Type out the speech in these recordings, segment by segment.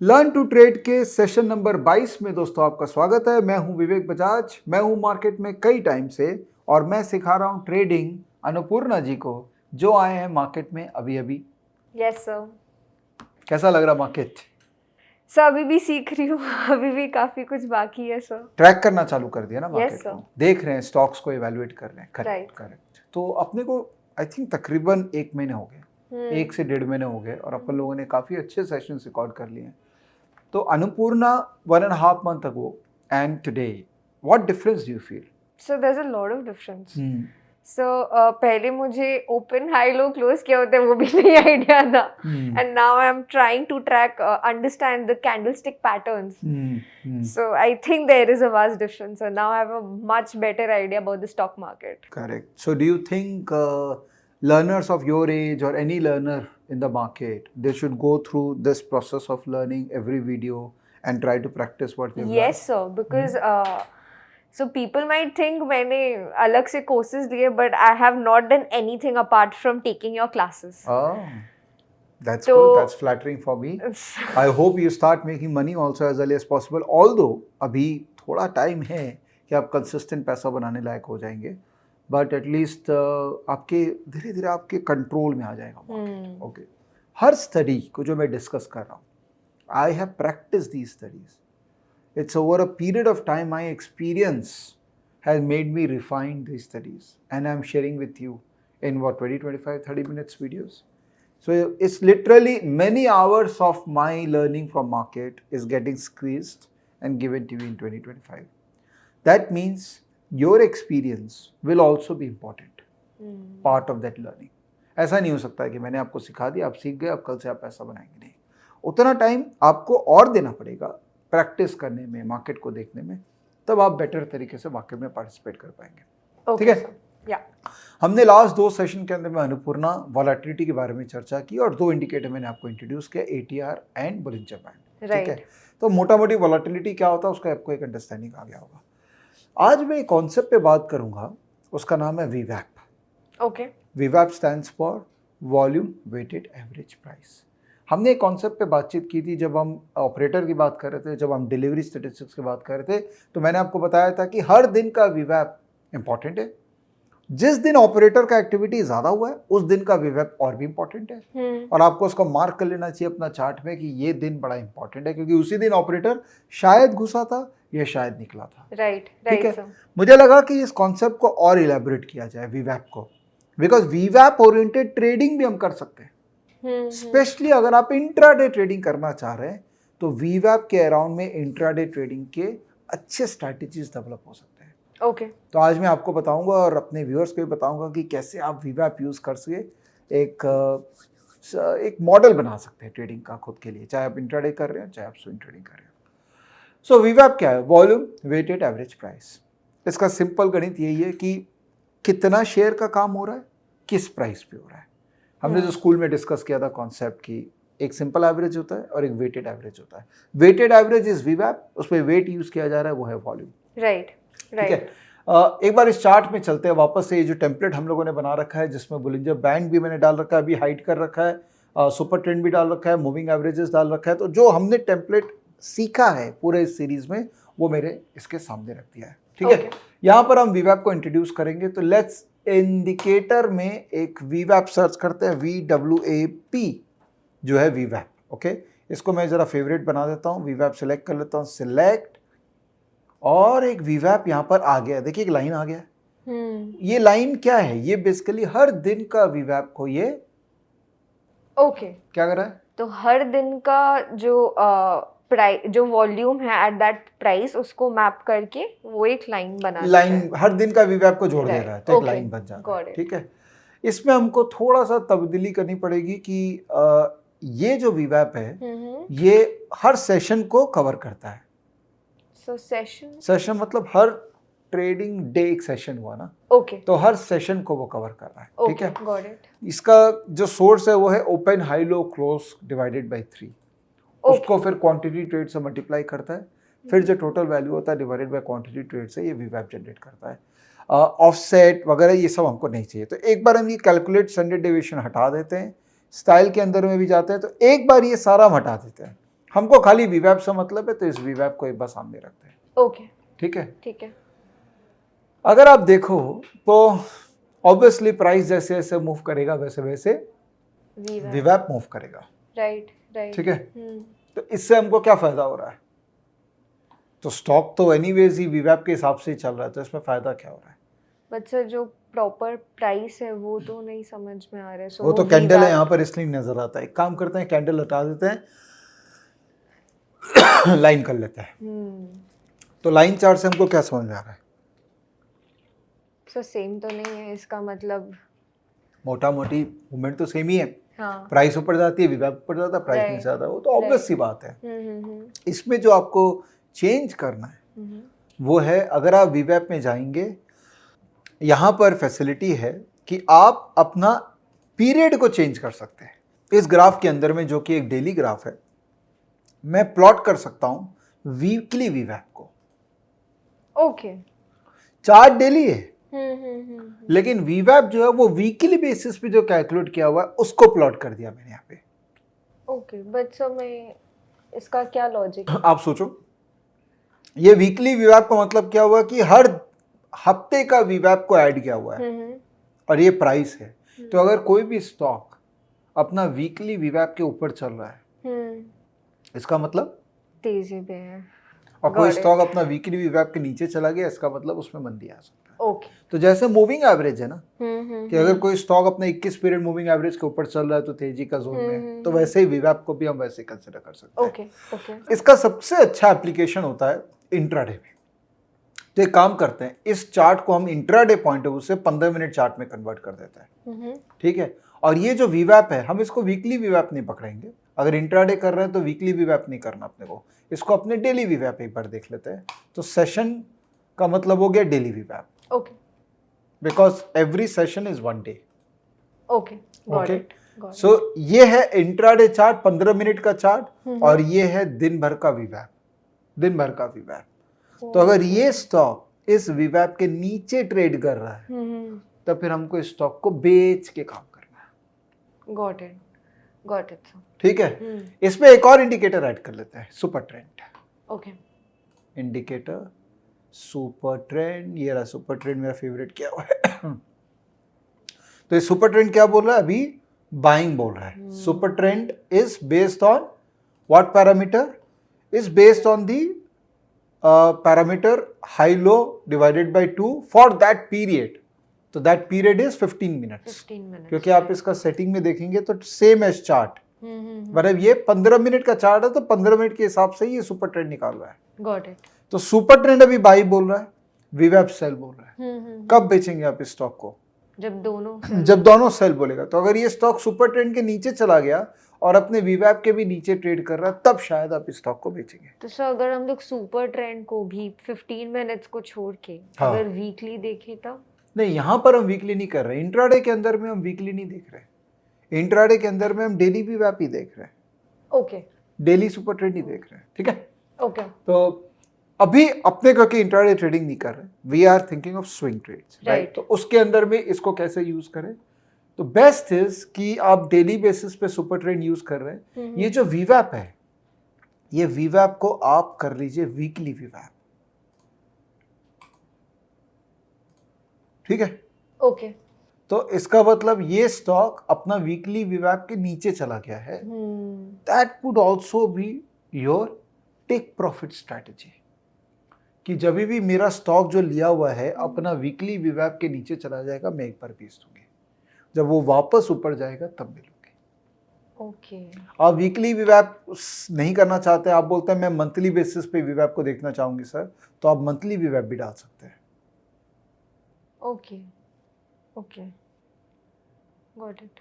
Learn to trade के session number 22 में दोस्तों आपका स्वागत है। मैं हूं विवेक बजाज। मैं हूं मार्केट में कई टाइम से और मैं सिखा रहा हूं ट्रेडिंग अन्नपूर्णा जी को, जो आए हैं मार्केट में अभी अभी। Yes sir. कैसा लग रहा मार्केट? सर अभी भी सीख रही हूँ, अभी भी काफी कुछ बाकी है सर। ट्रैक करना चालू कर दिया ना मार्केट Yes, sir. को, देख रहे हैं, स्टॉक्स को इवेलुएट कर रहे हैं। Right. करेक्ट। तो अपने को आई थिंक तकरीबन 1 महीने हो गए, 1 से 1.5 महीने हो गए और अपन लोगों ने काफ़ी अच्छे सेशन रिकॉर्ड कर लिए हैं। तो Annapurna 1.5 month ago and today, what difference do you feel? So there's a lot of difference. So पहले मुझे ओपन हाई लो क्लोज क्या होता है वो भी नहीं आइडिया था, and now I'm trying to track understand the candlestick patterns. So I think there is a vast difference. So now I have a much better idea about the stock market. Correct. So do you think learners of your age or any learner in the market, they should go through this process of learning every video and try to practice what they've learned? Yes sir, because so people might think मैंने अलग से courses लिए, but I have not done anything apart from taking your classes. Oh, that's So- good. That's flattering for me. I hope you start making money also as early as possible. Although अभी थोड़ा time है कि आप consistent पैसा बनाने लायक हो जाएंगे, but at least आपके धीरे धीरे आपके कंट्रोल में आ जाएगा मार्केट। ओके। हर स्टडी को जो मैं डिस्कस कर रहा हूँ, I have practice the studies. It's over a period of time my experience has made me refine these studies, and I'm sharing with you in what 20, 25, 30 minutes videos. So it's literally many hours of my learning from market is getting squeezed and given to you in 2025. That means your experience will also be important part of that learning. ऐसा नहीं हो सकता है कि मैंने आपको सिखा दिया, आप सीख गए, अब कल से आप पैसा बनाएंगे। नहीं, उतना टाइम आपको और देना पड़ेगा प्रैक्टिस करने में, मार्केट को देखने में, तब आप बेटर तरीके से मार्केट में पार्टिसिपेट कर पाएंगे। ठीक है? या हमने लास्ट 2 सेशन के अंदर में अन्नपूर्णा वॉलेटिलिटी के बारे में चर्चा की और 2 इंडिकेटर मैंने आपको इंट्रोड्यूस किया, ATR एंड बोलिंजर बैंड। ठीक है? तो मोटा मोटी वॉलेटिलिटी क्या होता है उसका आपको एक अंडरस्टैंडिंग आ गया होगा। आज मैं एक कॉन्सेप्ट पे बात करूंगा, उसका नाम है VWAP। Okay. VWAP stands for volume weighted average price. हमने एक कॉन्सेप्ट पे बातचीत की थी जब हम ऑपरेटर की बात कर रहे थे, जब हम डिलीवरी स्टैटिस्टिक्स की बात कर रहे थे, तो मैंने आपको बताया था कि हर दिन का VWAP इंपॉर्टेंट है। जिस दिन ऑपरेटर का एक्टिविटी ज़्यादा हुआ है उस दिन का VWAP और भी इंपॉर्टेंट है, और आपको उसको मार्क कर लेना चाहिए अपना चार्ट में कि ये दिन बड़ा इंपॉर्टेंट है, क्योंकि उसी दिन ऑपरेटर शायद घुसा था या शायद निकला था। राइट ठीक है? सर। मुझे लगा कि इस कॉन्सेप्ट को और इलेबोरेट किया जाए VWAP को, बिकॉज VWAP ओरिएंटेड ट्रेडिंग भी हम कर सकते हैं। स्पेशली अगर आप इंट्राडे ट्रेडिंग करना चाह रहे हैं तो VWAP के अराउंड में इंट्राडे ट्रेडिंग के अच्छे स्ट्रैटेजीज डेवलप हो सकते हैं। ओके। तो आज मैं आपको बताऊंगा और अपने व्यूअर्स को भी बताऊंगा कि कैसे आप VWAP यूज कर सके, एक मॉडल बना सकते हैं ट्रेडिंग का खुद के लिए, चाहे आप इंट्राडे कर रहे हैं चाहे आप स्विंग ट्रेडिंग कर रहे हैं। सो VWAP क्या है? Volume weighted average price. इसका सिंपल गणित यही है कि कितना शेयर का काम हो रहा है, किस प्राइस पे हो रहा है। हमने जो स्कूल में डिस्कस किया था कॉन्सेप्ट की, एक सिंपल एवरेज होता है और एक वेटेड एवरेज होता है। वेटेड एवरेज इज VWAP, उसमें वेट यूज किया जा रहा है, वो है वॉल्यूम। राइट। ठीक है? एक बार इस चार्ट में चलते हैं वापस से। ये जो टेम्पलेट हम लोगों ने बना रखा है, जिसमें बोलिंजर बैंड भी मैंने डाल रखा है, अभी हाइड कर रखा है, सुपर ट्रेंड भी डाल रखा है, मूविंग एवरेजेस डाल रखा है। तो जो हमने टेम्पलेट सीखा है पूरे इस सीरीज में वो मेरे इसके सामने रख दिया है। ठीक है? यहाँ पर हम VWAP को इंट्रोड्यूस करेंगे। तो लेट्स इंडिकेटर में एक VWAP सर्च करते हैं, VWAP जो है VWAP। ओके, इसको मैं जरा फेवरेट बना देता हूँ, VWAP सिलेक्ट कर लेता हूँ, सिलेक्ट, और एक VWAP यहाँ पर आ गया। देखिए एक लाइन आ गया है। ये लाइन क्या है? ये बेसिकली हर दिन का VWAP को ये ओके क्या कर रहा है? तो हर दिन का जो प्राइस, जो वॉल्यूम है एट दैट प्राइस, उसको मैप करके वो एक लाइन बना लाइन हर दिन का VWAP को जोड़ दे रहा है, तो एक Okay. लाइन बन जाता है। Got it. ठीक है? इसमें हमको थोड़ा सा तब्दीली करनी पड़ेगी कि ये जो VWAP है ये हर सेशन को कवर करता है। सो सेशन मतलब हर ट्रेडिंग डे एक सेशन हुआ ना, ओके तो हर सेशन को वो कवर कर रहा है। ठीक है? Got it. इसका जो सोर्स है वो है open high low close divided by 3। उसको फिर क्वांटिटी ट्रेड से मल्टीप्लाई करता है, फिर जो टोटल वैल्यू होता है डिवाइडेड बाय क्वांटिटी ट्रेड से ये VWAP जनरेट करता है। ऑफसेट वगैरह ये सब हमको नहीं चाहिए, तो एक बार हम ये कैलकुलेट स्टैंडर्ड डेविएशन हटा देते हैं, स्टाइल के अंदर में भी जाते हैं, तो एक बार ये सारा हम हटा देते हैं। हमको खाली वीवैप से मतलब है, तो इस वीवैप को एक बार सामने रखते हैं। ओके, ठीक है। ठीक है। अगर आप देखो तो ऑब्वियसली प्राइस जैसे जैसे मूव करेगा वैसे वैसे वीवैप मूव करेगा। Right, right. ठीक है। तो इससे हमको क्या फायदा हो रहा है? तो स्टॉक तो एनीवेज ही वीवैप के हिसाब से ही चल रहा है, तो इसमें फायदा क्या हो रहा है? बट सर जो प्रॉपर प्राइस है वो तो नहीं समझ में आ रहा है। वो तो कैंडल है यहाँ पर, इसलिए नजर आता है। एक काम करते हैं, कैंडल हटा देते हैं, लाइन कर लेते हैं। तो लाइन चार्ट से हमको क्या समझ में आ रहा है? सर सेम तो नहीं है इसका मतलब? मोटा मोटी मूवमेंट तो सेम ही है। हाँ। प्राइस ऊपर जाती है, वीवैप ऊपर जाता है, प्राइस नीचे आता है, वो तो ऑब्वियस सी बात है। इसमें जो आपको चेंज करना है वो है, अगर आप वीवैप में जाएंगे, यहाँ पर फैसिलिटी है कि आप अपना पीरियड को चेंज कर सकते हैं। इस ग्राफ के अंदर में, जो कि एक डेली ग्राफ है, मैं प्लॉट कर सकता हूं वीकली वीवैप को। ओके। चार्ट डेली है, लेकिन वीवैप जो है वो वीकली बेसिस पे जो कैलकुलेट किया हुआ है उसको प्लॉट कर दिया मैंने यहाँ पे। ओके, बट सर मैं इसका क्या लॉजिक? आप सोचो, ये वीकली वीवैप का मतलब क्या हुआ कि हर हफ्ते का वीवैप को ऐड किया हुआ है और ये प्राइस है। तो अगर कोई भी स्टॉक अपना वीकली वीवैप के ऊपर चल रहा है, इसका मतलब तेजी पे है, और कोई स्टॉक अपना वीकली वीवैप के नीचे चला गया, इसका मतलब उसमें मंदी आ सकता है। ओके। तो जैसे मूविंग एवरेज है ना, कि अगर कोई स्टॉक अपना 21 पीरियड मूविंग एवरेज के ऊपर चल रहा है तो तेजी का जोन में है, तो वैसे ही वीवैप को भी हम वैसे कंसिडर कर सकते हैं। Okay, okay. इसका सबसे अच्छा एप्लीकेशन होता है इंट्राडे में। तो एक काम करते हैं, इस चार्ट को हम इंट्राडे पॉइंट ऑफ व्यू से 15 मिनट चार्ट में कन्वर्ट कर देते हैं। ठीक है। और ये जो वीवैप है, हम इसको वीकली वीवैप नहीं पकड़ेंगे। अगर इंट्राडे कर रहे हैं तो वीकली वीवैप नहीं करना अपने को, इसको अपने डेली वीवैप एक बार देख लेते हैं। तो सेशन का मतलब हो गया डेली वीवैप। Okay. Because every session is 1 day. Okay, okay. So ये है इंट्राडे चार्ट, 15 मिनट का चार्ट, और ये है दिन भर का वीवैप, दिन भर का वीवैप। तो अगर ये स्टॉक इस वीवैप के नीचे ट्रेड कर रहा है, तो फिर हमको इस स्टॉक को बेच के काम करना है। Got it, got it. ठीक है। इसमें एक और इंडिकेटर ऐड कर लेते हैं, super trend. Okay. Indicator super trend, ये रहा सुपर ट्रेंड, मेरा फेवरेट क्या हुआ है। तो ये सुपर ट्रेंड क्या बोल रहा है? अभी बाइंग बोल रहा है। Super trend is based on what parameter? Is based on the parameter high low divided by 2 for that period. तो दैट पीरियड इज 15 मिनट्स। क्योंकि आप इसका सेटिंग में देखेंगे तो सेम एज चार्ट, मतलब ये 15 मिनट का चार्ट है, तो 15 मिनट के हिसाब से ये सुपर ट्रेंड निकाल रहा है। Got it. तो सुपर ट्रेंड अभी बाई बोल रहा है, वीवैप सेल बोल रहा है। कब बेचेंगे आप इस स्टॉक को? जब दोनों सेल बोलेगा। तो अगर ये स्टॉक सुपर ट्रेंड के नीचे चला गया और अपने वीवैप के भी नीचे ट्रेड कर रहा है, तब शायद आप इस स्टॉक को बेचेंगे। तो सर अगर हम लोग सुपर ट्रेंड को भी 15 मिनट्स को छोड़ के अगर वीकली देखें तब? नहीं, यहाँ पर हम वीकली नहीं कर रहे। इंट्राडे के अंदर में हम वीकली नहीं देख रहे। इंट्राडे के अंदर में हम डेली वीवैप ही देख रहे हैं। ओके। डेली सुपर ट्रेंड ही देख रहे हैं। ठीक है। ओके। तो अभी अपने क्योंकि इंट्राडे ट्रेडिंग नहीं कर रहे, we are thinking of swing trades, right? तो उसके अंदर में इसको कैसे यूज करें? तो बेस्ट इज कि आप डेली बेसिस पे सुपर ट्रेंड यूज कर रहे हैं। ये जो वीवैप है, ये वीवैप को आप कर लीजिए वीकली वीवैप। ठीक है। ओके। तो इसका मतलब ये स्टॉक अपना वीकली वीवैप के नीचे चला गया है। That would also be your take profit strategy, कि जब भी मेरा स्टॉक जो लिया हुआ है अपना वीकली वीवैप के नीचे चला जाएगा, मैं एक बार बेच दूंगी। जब वो वापस ऊपर जाएगा तब मिलूंगी। ओके। आप वीकली वीवैप नहीं करना चाहते, आप बोलते हैं मैं मंथली बेसिस पे वीवैप को देखना चाहूंगी सर, तो आप मंथली वीवैप भी डाल सकते हैं। Okay, okay, got it.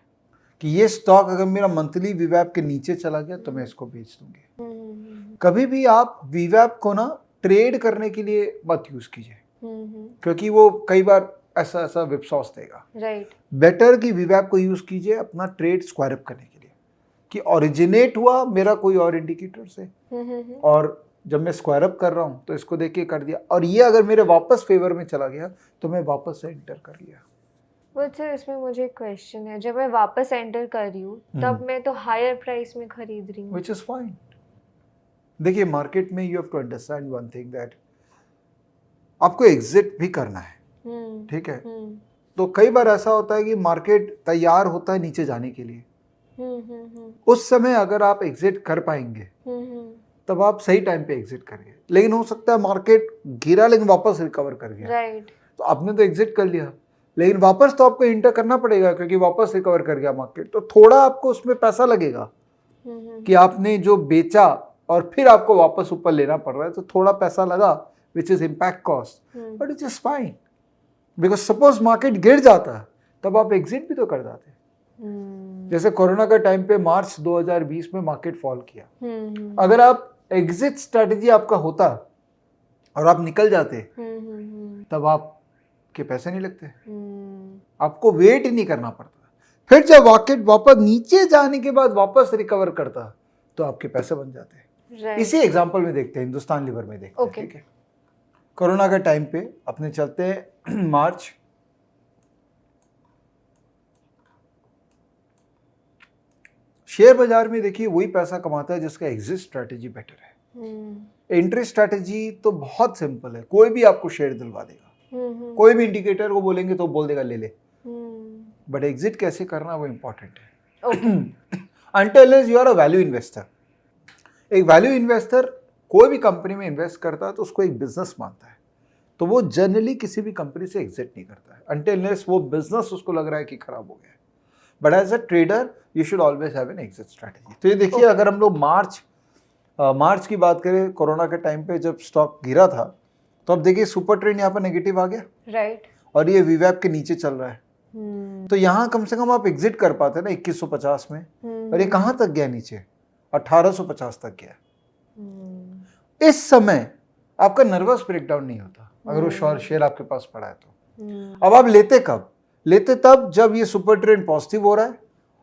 कि ये स्टॉक अगर मेरा मंथली वीवैप के नीचे चला गया तो मैं इसको बेच दूंगी। कभी भी आप वीवैप को ना ट्रेड करने के लिए मत यूज कीजिए, क्योंकि वो कई बार ऐसा विपसॉस देगा। राइट। बेटर कि वीवैप को यूज कीजिए अपना ट्रेड स्क्वायर अप करने के लिए, कि ओरिजिनेट हुआ मेरा कोई और इंडिकेटर से, और जब मैं स्क्वायर अप कर रहा हूं तो इसको देख के कर दिया, और ये अगर मेरे वापस फेवर में चला गया तो मैं वापस से एंटर कर लिया। बट सर इसमें मुझे एक क्वेश्चन है, जब मैं वापस एंटर कर रही हूँ तब मैं तो हायर प्राइस में खरीद रही हूँ। व्हिच इज फाइन, देखिए मार्केट में you have to understand one thing that आपको एग्जिट भी करना है, ठीक है। तो कई बार ऐसा होता है कि मार्केट तैयार होता है नीचे जाने के लिए, उस समय अगर आप एग्जिट कर पाएंगे तब आप सही टाइम पे एग्जिट करिए। लेकिन हो सकता है मार्केट गिरा लेकिन वापस रिकवर कर गया, राइट। तो आपने तो एग्जिट कर लिया लेकिन वापस तो आपको इंटर करना पड़ेगा क्योंकि वापस रिकवर कर गया मार्केट, तो थोड़ा आपको उसमें पैसा लगेगा कि आपने जो बेचा और फिर आपको वापस ऊपर लेना पड़ रहा है, तो थोड़ा पैसा लगा which is impact cost, but it is fine because suppose market गिर जाता तब आप एग्जिट भी तो कर जाते। जैसे कोरोना का टाइम पे मार्च 2020 में मार्केट फॉल किया, अगर आप एग्जिट स्ट्रेटजी आपका होता और आप निकल जाते तब आपके पैसे नहीं लगते, आपको वेट ही नहीं करना पड़ता। फिर जब मार्केट वापस नीचे जाने के बाद वापस रिकवर करता तो आपके पैसे बन जाते। इसी एग्जांपल में देखते हैं, हिंदुस्तान लीवर में देखते हैं, ठीक है। कोरोना के टाइम पे अपने चलते हैं मार्च, शेयर बाजार में देखिए वही पैसा कमाता है जिसका एग्जिट स्ट्रेटजी बेटर है। एंट्री स्ट्रेटजी तो बहुत सिंपल है, कोई भी आपको शेयर दिलवा देगा, कोई भी इंडिकेटर को बोलेंगे तो बोल देगा ले ले, बट एग्जिट कैसे करना वो इंपॉर्टेंट है। Until you are a value investor. एक वैल्यू इन्वेस्टर कोई भी कंपनी में इन्वेस्ट करता है तो उसको एक बिजनेस मानता है, तो वो जनरली किसी भी कंपनी से एग्जिट नहीं करता है अनटिल वो बिजनेस उसको लग रहा है कि खराब हो गया है। But as a trader you should always have an exit strategy. तो ये देखिए अगर हम लोग मार्च की बात करें, कोरोना के टाइम पे जब स्टॉक गिरा था तो अब देखिए सुपर ट्रेंड यहाँ पर नेगेटिव आ गया, राइट, और ये वीवैप के नीचे चल रहा है, तो यहाँ कम से कम आप एग्जिट कर पाते ना 2150 में, और ये कहाँ तक गया नीचे, 1850 तक गया। इस समय आपका नर्वस ब्रेकडाउन नहीं होता अगर वो शेयर आपके पास पड़ा है तो। अब आप लेते कब? लेते तब जब ये सुपर ट्रेंड पॉजिटिव हो रहा है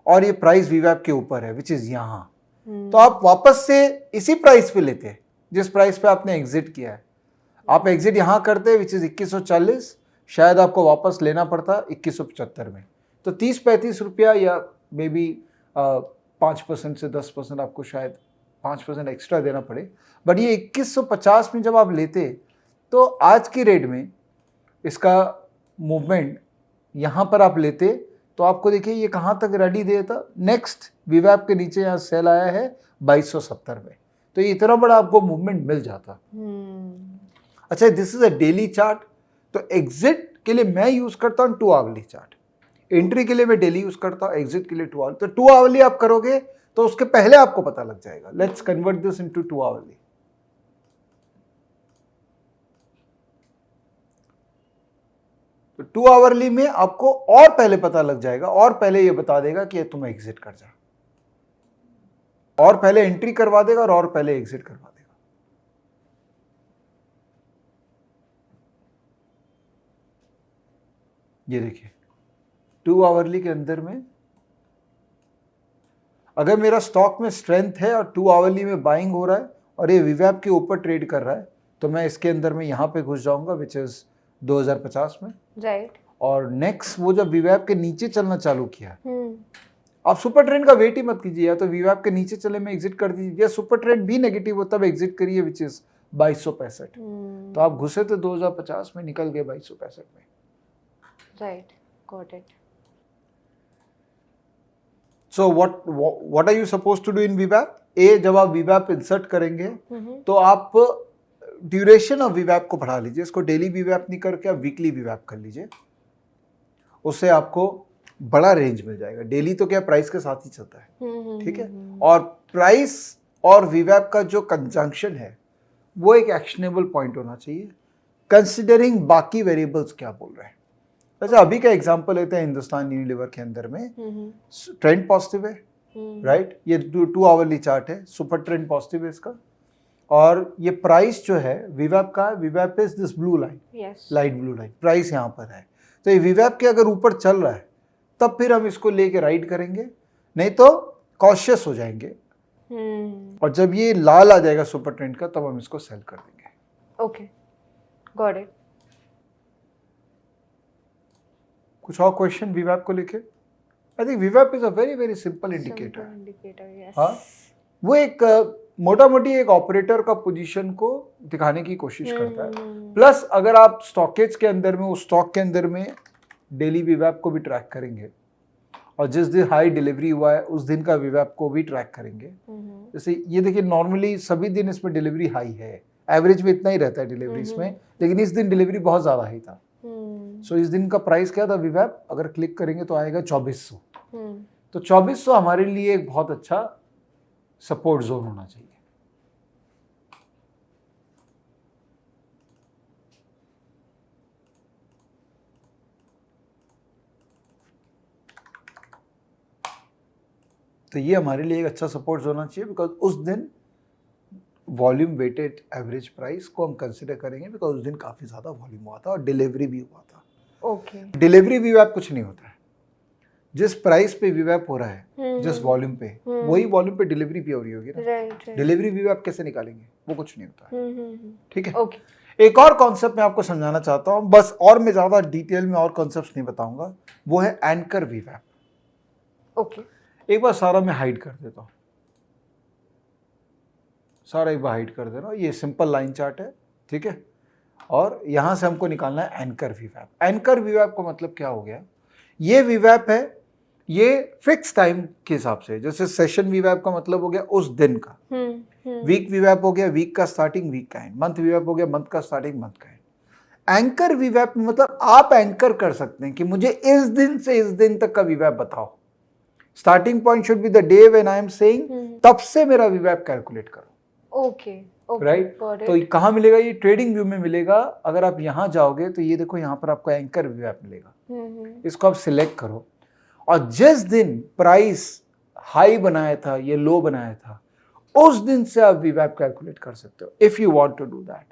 और ये प्राइस वीवैप के ऊपर है विच इज यहाँ, तो आप वापस से इसी प्राइस पे लेते जिस प्राइस पे आपने एग्जिट किया है। आप एग्जिट यहाँ करते विच इज 2140, शायद आपको वापस लेना पड़ता 2175 में, तो 30-35 रुपया या मे बी 5% से 10% आपको शायद 5% एक्स्ट्रा देना पड़े। बट ये 2150 में जब आप लेते तो आज की रेट में इसका मूवमेंट यहाँ पर आप लेते तो आपको देखिए ये कहाँ तक रेडी देता, नेक्स्ट वीवैप के नीचे यहाँ सेल आया है 2270 में, तो ये इतना बड़ा आपको मूवमेंट मिल जाता। अच्छा, this is a daily chart, तो एग्जिट के लिए मैं यूज करता हूँ 2 आवरली चार्ट, एंट्री के लिए मैं डेली यूज करता हूँ, एग्जिट के लिए 2 आवरली। तो 2 आवरली आप करोगे तो उसके पहले आपको पता लग जाएगा। Let's convert this into 2 hourly. तो 2 आवरली में आपको और पहले पता लग जाएगा और पहले ये बता देगा कि तुम एग्जिट कर जा, और पहले एंट्री करवा देगा और पहले एग्जिट करवा देगा। ये देखिए 2 आवरली के अंदर में अगर मेरा स्टॉक में स्ट्रेंथ है और 2 आवरली में बाइंग हो रहा है और ये वीवैप के ऊपर ट्रेड कर रहा है, तो मैं इसके अंदर में यहाँ पे घुस जाऊंगा विच इज 2050 में, राइट। और नेक्स्ट वो जब वीवैप के नीचे चलना चालू किया, आप सुपर ट्रेंड का वेट ही मत कीजिए, या तो वीवैप के नीचे चले में एग्जिट कर दीजिए, या सुपर ट्रेंड भी नेगेटिव हो तब एग्जिट करिए विच इज 2265। तो आप घुसे तो 2050 में, निकल गए 2265 में, right, got it. So what are you supposed to do in VWAP? जब आप VWAP इंसर्ट करेंगे तो आप ड्यूरेशन ऑफ VWAP को बढ़ा लीजिए, इसको डेली VWAP नहीं करके आप वीकली VWAP कर लीजिए, उससे आपको बड़ा रेंज मिल जाएगा। डेली तो क्या प्राइस के साथ ही चलता है, ठीक है, और प्राइस और VWAP का जो कंजंक्शन है वो एक एक्शनेबल पॉइंट होना चाहिए, कंसिडरिंग बाकी वेरिएबल्स क्या बोल रहे हैं। अच्छा, अभी का एग्जांपल लेते हैं, हिंदुस्तान यूनिलीवर के अंदर में ट्रेंड पॉजिटिव है, राइट, ये 2 आवरली चार्ट है, सुपर ट्रेंड पॉजिटिव है इसका, और ये प्राइस जो है वीवैप का, वीवैप is this blue line, light blue line, price यहाँ पर है। तो ये वीवैप के अगर ऊपर चल रहा है तब फिर हम इसको लेके राइड करेंगे, नहीं तो कॉशियस हो जाएंगे, और जब ये लाल आ जाएगा सुपर ट्रेंड का तब हम इसको सेल कर देंगे। Okay, got it. कुछ और क्वेश्चन वीवैप को लेके? आई थिंक वीवैप is a very very simple indicator. हाँ, वो एक मोटा मोटी एक ऑपरेटर का पोजीशन को दिखाने की कोशिश करता है। प्लस अगर आप स्टॉकेज के अंदर में, उस स्टॉक के अंदर में डेली वीवैप को भी ट्रैक करेंगे और जिस दिन हाई डिलीवरी हुआ है उस दिन का वीवैप को भी ट्रैक करेंगे। जैसे ये देखिए, नॉर्मली सभी दिन इसमें डिलीवरी हाई है, एवरेज में इतना ही रहता है डिलीवरी इसमें, लेकिन इस दिन डिलीवरी बहुत ज्यादा हाई था। सो इस दिन का प्राइस क्या था वीवैप, अगर क्लिक करेंगे तो आएगा 2400। तो 2400 हमारे लिए एक बहुत अच्छा सपोर्ट जोन होना चाहिए। तो ये हमारे लिए एक अच्छा सपोर्ट होना चाहिए, बिकॉज उस दिन वॉल्यूम वेटेड एवरेज प्राइस को हम कंसिडर करेंगे, बिकॉज उस दिन काफी ज्यादा वॉल्यूम हुआ था और डिलीवरी भी हुआ था। ओके। डिलीवरी वीवैप कुछ नहीं होता है, जिस प्राइस पे वीवैप हो रहा है, जिस वॉल्यूम पे, वही वॉल्यूम पे डिलीवरी भी हो रही होगी ना। डिलीवरी वीवैप कैसे निकालेंगे, वो कुछ नहीं होता है। ठीक है। ओके। एक और कॉन्सेप्ट मैं आपको समझाना चाहता हूँ बस, और मैं ज्यादा डिटेल में और कॉन्सेप्ट नहीं बताऊंगा, वो है एंकर वीवैप। ओके। एक बार सारा मैं हाइड कर देता हूँ, सारा एक बार हाइड कर दे रहा हूँ। ये सिंपल लाइन चार्ट है, ठीक है, और यहां से हमको निकालना है एंकर वीवैप। एंकर वीवैप का मतलब क्या हो गया, ये वीवैप है, ये फिक्स टाइम के हिसाब से, जैसे सेशन वीवैप का मतलब हो गया उस दिन का, वीक वीवैप हो गया वीक का स्टार्टिंग, वीक का एंड, मंथ वीवैप हो गया मंथ का स्टार्टिंग, मंथ का एंड। एंकर वीवैप में मतलब आप एंकर कर सकते हैं कि मुझे इस दिन से इस दिन तक का वीवैप बताओ, starting point should be the day when I am saying, तब से मेरा वीवैप कैलकुलेट करो। ओके। राइट। तो कहाँ मिलेगा, ये ट्रेडिंग व्यू में मिलेगा। अगर आप यहां जाओगे तो ये देखो, यहां पर आपको एंकर वीवैप मिलेगा, इसको आप सिलेक्ट करो, और जिस दिन प्राइस हाई बनाया था, ये लो बनाया था, उस दिन से आप वीवैप कैलकुलेट कर सकते हो if you want to do that.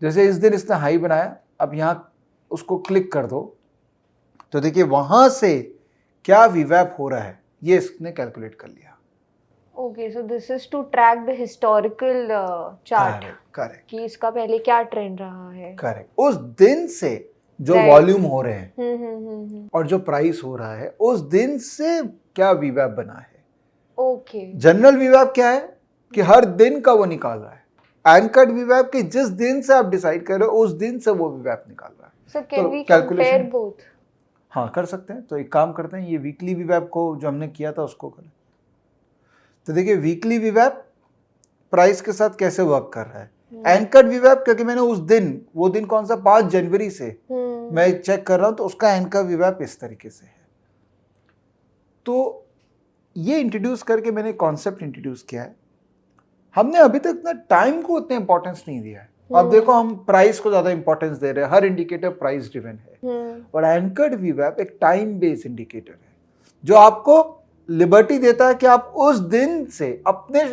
जैसे इस दिन इसने हाई बनाया, अब यहां उसको क्लिक कर दो, तो देखिए वहां से क्या वीवैप हो रहा है ये इसने कैलकुलेट कर लिया। Okay, so this is to track the historical chart. Correct. कि इसका पहले क्या ट्रेंड रहा है। करेक्ट। उस दिन से जो वॉल्यूम हो रहे हैं और जो प्राइस हो रहा है, उस दिन से क्या वीवैप बना है। ओके। जनरल वीवैप क्या है कि हर दिन का वो निकाल रहा है। एंकर्ड वीवैप कि जिस दिन से आप डिसाइड कर रहे हो उस दिन से वो वीवैप निकाल रहा है। So can we compare both? हाँ, कर सकते हैं। तो एक काम करते हैं, ये वीकली वीवैप को जो हमने किया था उसको करें। तो देखिए वीकली वीवैप प्राइस के साथ कैसे वर्क कर रहा है। एंकर्ड वीवैप क्योंकि मैंने उस दिन, वो दिन कौन सा, 5 जनवरी से मैं चेक कर रहा हूं, तो उसका एंकर वीवैप इस तरीके से है। तो ये इंट्रोड्यूस करके मैंने कॉन्सेप्ट इंट्रोड्यूस किया है। हमने अभी तक ना टाइम को उतना इंपॉर्टेंस नहीं दिया है। अब देखो हम प्राइस को ज्यादा इंपॉर्टेंस दे रहे हैं, हर इंडिकेटर प्राइस ड्रिवन है, और एंकर्ड वीवैप एक टाइम बेस्ड इंडिकेटर है जो आपको लिबर्टी देता है कि आप उस दिन से अपने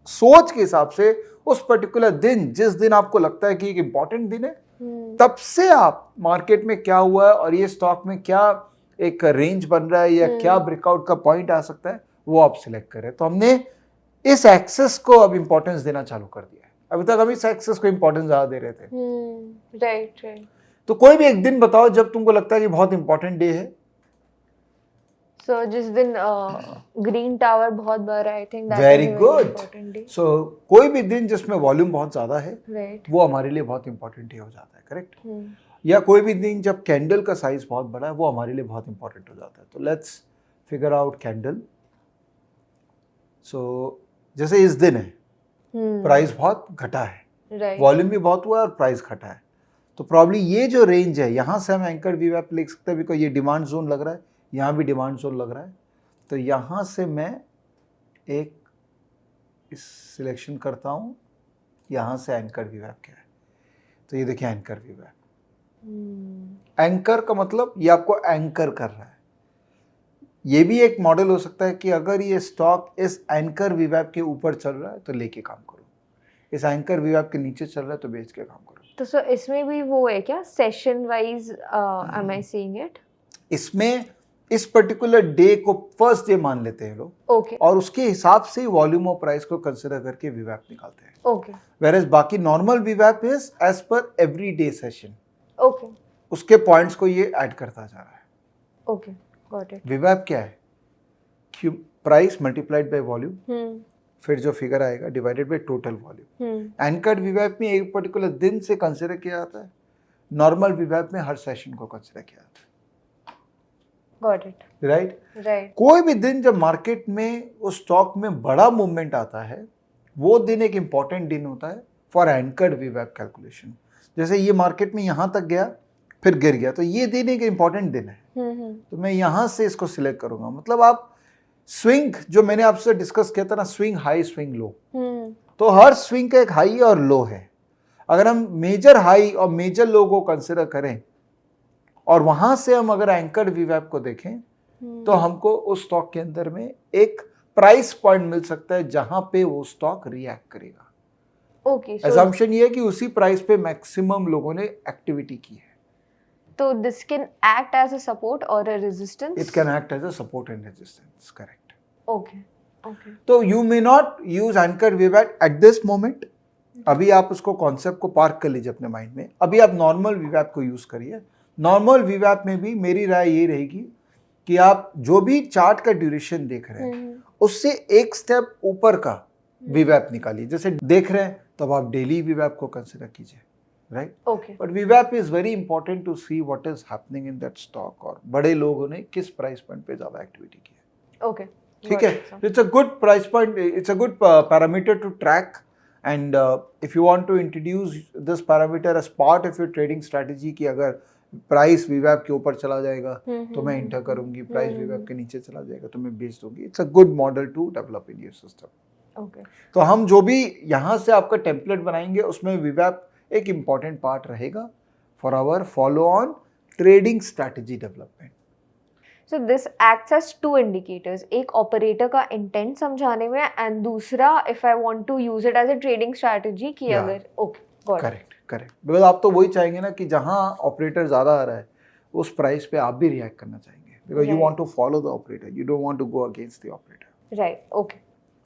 सोच के हिसाब से उस पर्टिकुलर दिन, जिस दिन आपको लगता है कि एक इंपॉर्टेंट दिन है, तब से आप मार्केट में क्या हुआ है और ये स्टॉक में क्या एक रेंज बन रहा है या क्या ब्रेकआउट का पॉइंट आ सकता है, वो आप सिलेक्ट करें। तो हमने इस एक्सेस को अब इंपॉर्टेंस देना चालू कर दिया है। अभी तक हम इस एक्सेस को इंपॉर्टेंस ज्यादा दे रहे थे। राइट। तो कोई भी एक दिन बताओ जब तुमको लगता है कि बहुत इंपॉर्टेंट डे है। So जिस दिन ग्रीन टावर बहुत बार I think that very good. So कोई भी दिन जिसमें वॉल्यूम बहुत ज्यादा है, right. वो हमारे लिए बहुत इंपॉर्टेंट डे हो जाता है। करेक्ट। या कोई भी दिन जब कैंडल का साइज बहुत बड़ा है, वो हमारे लिए बहुत इंपॉर्टेंट हो जाता है। तो लेट्स फिगर आउट कैंडल। सो जैसे इस दिन है, प्राइस बहुत घटा है, वॉल्यूम भी बहुत हुआ है और प्राइस घटा है, तो प्रॉब्ली ये जो रेंज है, यहां से हम एंकर वीवैप लिख सकते हैं, बिकॉज ये डिमांड जोन लग रहा है, यहाँ भी डिमांड जोन लग रहा है। तो यहाँ से मैं एक इस सिलेक्शन करता हूँ, यहाँ से एंकर वीवैप क्या है, तो ये देखिए एंकर वीवैप। एंकर का मतलब ये आपको एंकर कर रहा है। ये भी एक मॉडल हो सकता है कि अगर ये स्टॉक इस एंकर वीवैप के ऊपर चल रहा है तो लेके काम करो, इस एंकर वीवैप के नीचे चल रहा है तो बेच के काम करो। तो सर इसमें भी वो है क्या, session wise am I seeing it? इसमें इस पर्टिकुलर डे को फर्स्ट डे मान लेते हैं लोग, okay. और उसके हिसाब से ही वॉल्यूम और प्राइस को कंसिडर करके वीवैप निकालते हैं। okay. वेयरएज बाकी नॉर्मल वीवैप is as per every day session. okay. उसके पॉइंट्स को ये ऐड करता जा रहा है। okay. got it. वीवैप क्या है, प्राइस मल्टीप्लाइड बाय वॉल्यूम, फिर जो फिगर आएगा divided by total volume. Anchored वीवैप में एक पर्टिकुलर दिन से कंसिडर किया जाता है, नॉर्मल वीवैप में हर सेशन को कंसिडर किया जाता है। Got it. राइट। कोई भी दिन जब मार्केट में उस स्टॉक में बड़ा मूवमेंट आता है, वो दिन एक इंपॉर्टेंट दिन होता है फॉर एंकर्ड वीवैप कैलकुलेशन। जैसे ये मार्केट में यहाँ तक गया फिर गिर गया, तो ये दिन एक इंपॉर्टेंट दिन है, तो मैं यहाँ से इसको सिलेक्ट करूंगा। मतलब आप स्विंग जो मैंने आपसे डिस्कस किया था ना, स्विंग हाई स्विंग लो, तो हर स्विंग का एक हाई और लो है। अगर हम मेजर हाई और मेजर लो को कंसिडर करें और वहां से हम अगर एंकर्ड वीवैप को देखें तो हमको उस स्टॉक के अंदर में एक प्राइस पॉइंट मिल सकता है जहां पे वो स्टॉक रिएक्ट करेगा। ओके, असम्पशन ये है कि उसी प्राइस पे मैक्सिमम लोगों ने एक्टिविटी की है। तो this can act as a support और a resistance. It can act as a support and resistance, correct. Okay okay. तो you may not use anchored वीवैप एट दिस मोमेंट। अभी आप उसको कॉन्सेप्ट को पार्क कर लीजिए अपने माइंड में। अभी आप नॉर्मल वीवैप को यूज करिए। नॉर्मल वीवैप में भी मेरी राय ये रहेगी कि आप जो भी चार्ट का ड्यूरेशन देख रहे हैं उससे एक स्टेप ऊपर का वीवैप निकालिए। जैसे देख रहे हैं तो अब आप डेली वीवैप को कंसिडर कीजिए, राइट। ओके। बट वीवैप is very important to see what is happening in that stock और बड़े लोगों ने किस प्राइस पॉइंट पे ज्यादा एक्टिविटी की है। ओके, ठीक है। It's a good price point, it's a good parameter to track. And if you want to introduce this parameter as part of your trading strategy कि अगर प्राइस वीवैप के ऊपर चला जाएगा तो मैं इंटर करूंगी, प्राइस वीवैप के नीचे चला जाएगा तो मैं बेच दूंगी, it's a good model to develop in your system. Okay. तो हम जो भी यहाँ से आपका टेम्पलेट बनाएंगे उसमें वीवैप एक इंपॉर्टेंट पार्ट रहेगा for our follow on trading strategy development. So this acts as two indicators, एक ऑपरेटर का इंटेंट समझाने में एंड दूसरा if I want to use it as a trading strategy कि अगर ओके करेक्ट बिकॉज आप तो वही चाहेंगे ना कि जहां ऑपरेटर ज्यादा आ रहा है उस प्राइस पे आप भी रिएक्ट करना चाहेंगे because you want to follow the operator, you don't want to go against the operator. Right. Okay,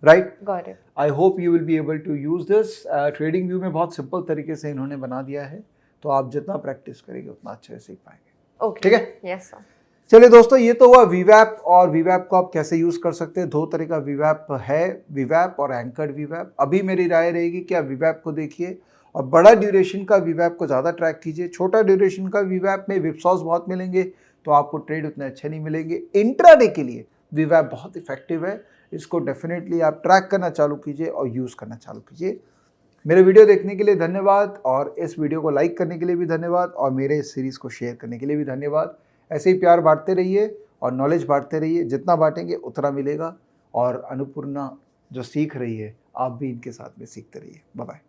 right, got it. I hope you will be able to use this. Trading view में बहुत simple तरीके से इन्होंने बना दिया है, तो आप जितना प्रैक्टिस करेंगे उतना अच्छे से सीख पाएंगे। ओके, ठीक है। Yes sir. चलिए दोस्तों, ये तो हुआ वीवैप और वीवैप को आप कैसे यूज कर सकते हैं। दो तरह का वीवैप है, वीवैप और एंकर्ड वीवैप। अभी मेरी राय रहेगी कि आप वीवैप को देखिए और बड़ा ड्यूरेशन का वीवैप को ज़्यादा ट्रैक कीजिए। छोटा ड्यूरेशन का वीवैप में विपसॉस बहुत मिलेंगे तो आपको ट्रेड उतने अच्छे नहीं मिलेंगे। इंट्राडे के लिए वीवैप बहुत इफेक्टिव है, इसको डेफिनेटली आप ट्रैक करना चालू कीजिए और यूज़ करना चालू कीजिए। मेरे वीडियो देखने के लिए धन्यवाद और इस वीडियो को लाइक करने के लिए भी धन्यवाद और मेरे इस सीरीज़ को शेयर करने के लिए भी धन्यवाद। ऐसे ही प्यार बांटते रहिए और नॉलेज बांटते रहिए, जितना बांटेंगे उतना मिलेगा। और अनुपूर्णा जो सीख रही है आप भी इनके साथ में सीखते रहिए। Bye bye.